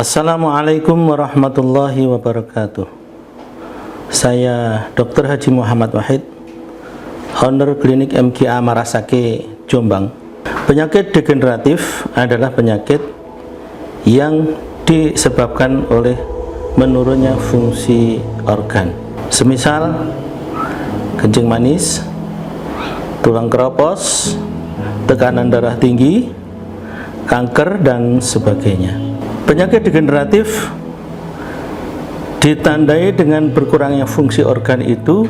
Assalamualaikum warahmatullahi wabarakatuh. Saya Dr. Haji Muhammad Wahid, owner klinik MGA Marasake, Jombang. Penyakit degeneratif adalah penyakit yang disebabkan oleh menurunnya fungsi organ, semisal kencing manis, tulang keropos, tekanan darah tinggi, kanker, dan sebagainya. Penyakit degeneratif ditandai dengan berkurangnya fungsi organ itu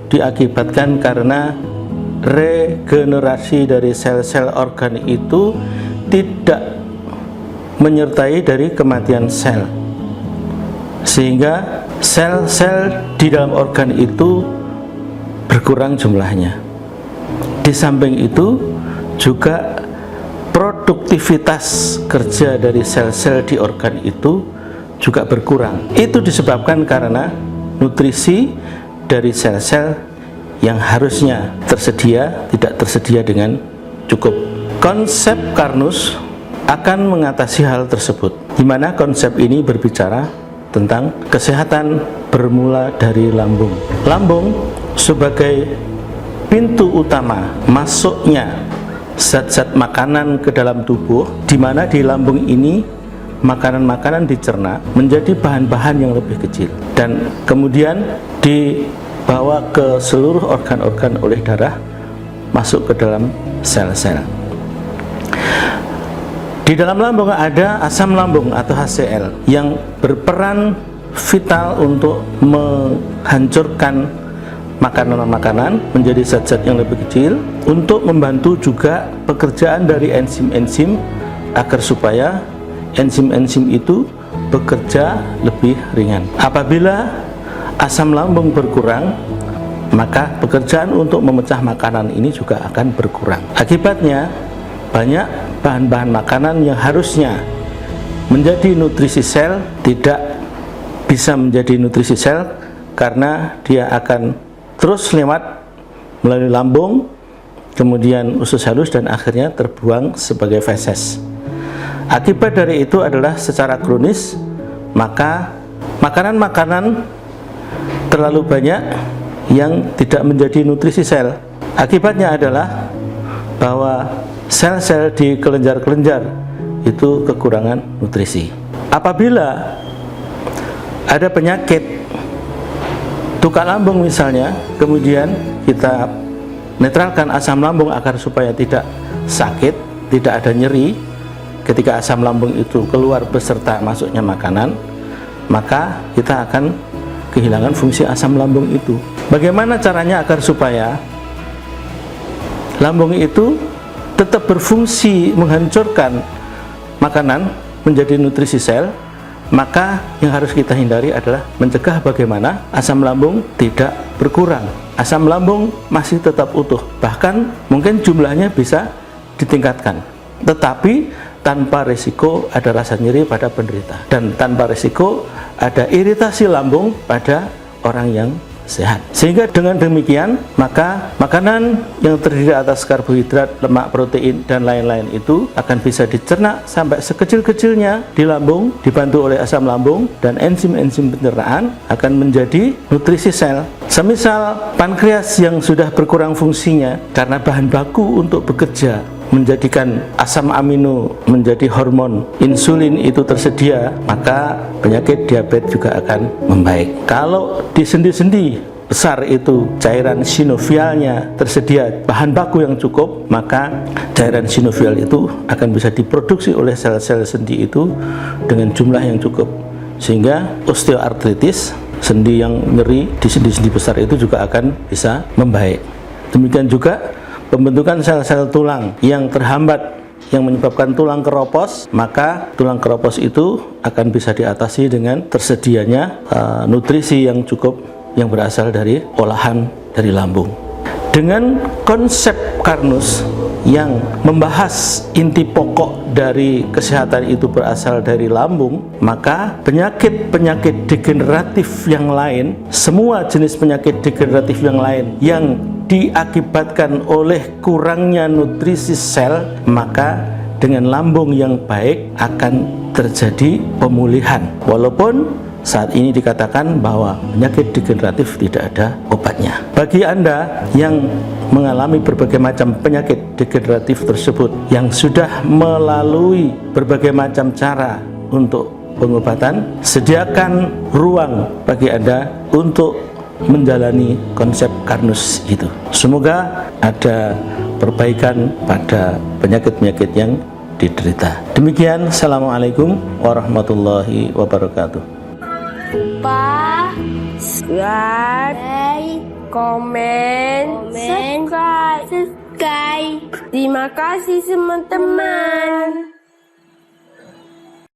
diakibatkan karena regenerasi dari sel-sel organ itu tidak menyertai dari kematian sel, sehingga sel-sel di dalam organ itu berkurang jumlahnya. Di samping itu juga produktivitas kerja dari sel-sel di organ itu juga berkurang. Itu disebabkan karena nutrisi dari sel-sel yang harusnya tersedia tidak tersedia dengan cukup. Konsep Karnus akan mengatasi hal tersebut, di mana konsep ini berbicara tentang kesehatan bermula dari lambung. Lambung sebagai pintu utama masuknya zat-zat makanan ke dalam tubuh, di mana di lambung ini makanan-makanan dicerna menjadi bahan-bahan yang lebih kecil dan kemudian dibawa ke seluruh organ-organ oleh darah, masuk ke dalam sel-sel. Di dalam lambung ada asam lambung atau HCl yang berperan vital untuk menghancurkan makanan-makanan menjadi zat-zat yang lebih kecil, untuk membantu juga pekerjaan dari enzim-enzim agar supaya enzim-enzim itu bekerja lebih ringan. Apabila asam lambung berkurang, maka pekerjaan untuk memecah makanan ini juga akan berkurang. Akibatnya banyak bahan-bahan makanan yang harusnya menjadi nutrisi sel tidak bisa menjadi nutrisi sel karena dia akan terus lewat melalui lambung, kemudian usus halus, dan akhirnya terbuang sebagai feses. Akibat dari itu adalah secara kronis, maka makanan-makanan terlalu banyak yang tidak menjadi nutrisi sel. Akibatnya adalah bahwa sel-sel di kelenjar-kelenjar itu kekurangan nutrisi. Apabila ada penyakit tukak lambung misalnya, kemudian kita netralkan asam lambung agar supaya tidak sakit, tidak ada nyeri ketika asam lambung itu keluar beserta masuknya makanan, maka kita akan kehilangan fungsi asam lambung itu. Bagaimana caranya agar supaya lambung itu tetap berfungsi menghancurkan makanan menjadi nutrisi sel? Maka yang harus kita hindari adalah mencegah bagaimana asam lambung tidak berkurang. Asam lambung masih tetap utuh, bahkan mungkin jumlahnya bisa ditingkatkan, tetapi tanpa risiko ada rasa nyeri pada penderita, dan tanpa risiko ada iritasi lambung pada orang yang sehat. Sehingga dengan demikian, maka makanan yang terdiri atas karbohidrat, lemak, protein, dan lain-lain itu akan bisa dicerna sampai sekecil-kecilnya di lambung, dibantu oleh asam lambung dan enzim-enzim pencernaan akan menjadi nutrisi sel. Semisal pankreas yang sudah berkurang fungsinya karena bahan baku untuk bekerja menjadikan asam amino menjadi hormon insulin itu tersedia, maka penyakit diabetes juga akan membaik. Kalau di sendi-sendi besar itu cairan sinovialnya tersedia bahan baku yang cukup, maka cairan sinovial itu akan bisa diproduksi oleh sel-sel sendi itu dengan jumlah yang cukup, sehingga osteoartritis, sendi yang nyeri di sendi-sendi besar itu juga akan bisa membaik. Demikian juga pembentukan sel-sel tulang yang terhambat yang menyebabkan tulang keropos, maka tulang keropos itu akan bisa diatasi dengan tersedianya nutrisi yang cukup yang berasal dari olahan dari lambung. Dengan konsep Karnus yang membahas inti pokok dari kesehatan itu berasal dari lambung, maka penyakit-penyakit degeneratif yang lain, semua jenis penyakit degeneratif yang lain yang diakibatkan oleh kurangnya nutrisi sel, maka dengan lambung yang baik akan terjadi pemulihan. Walaupun saat ini dikatakan bahwa penyakit degeneratif tidak ada obatnya. Bagi Anda yang mengalami berbagai macam penyakit degeneratif tersebut, yang sudah melalui berbagai macam cara untuk pengobatan, sediakan ruang bagi Anda untuk menjalani konsep Karnus itu. Semoga ada perbaikan pada penyakit-penyakit yang diderita. Demikian, Assalamualaikum warahmatullahi wabarakatuh. Lupa like, komen, subscribe. Terima kasih teman-teman.